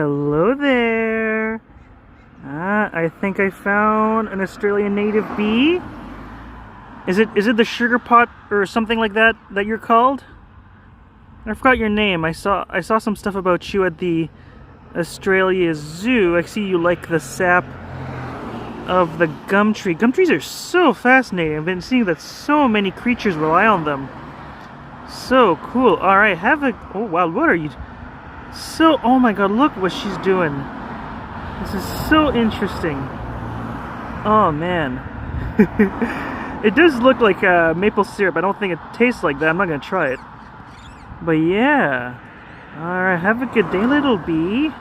Hello there. I think I found an Australian native bee. Is it the sugar pot or something like that you're called? I forgot your name. I saw some stuff about you at the Australia Zoo. I see you like the sap of the gum tree. Gum trees are so fascinating. I've been seeing that so many creatures rely on them. So cool. All right, oh wow, what are you? Oh my god, look what she's doing. This is so interesting. Oh man. It does look like maple syrup. I don't think it tastes like that. I'm not gonna try it. But yeah. Alright, have a good day, little bee.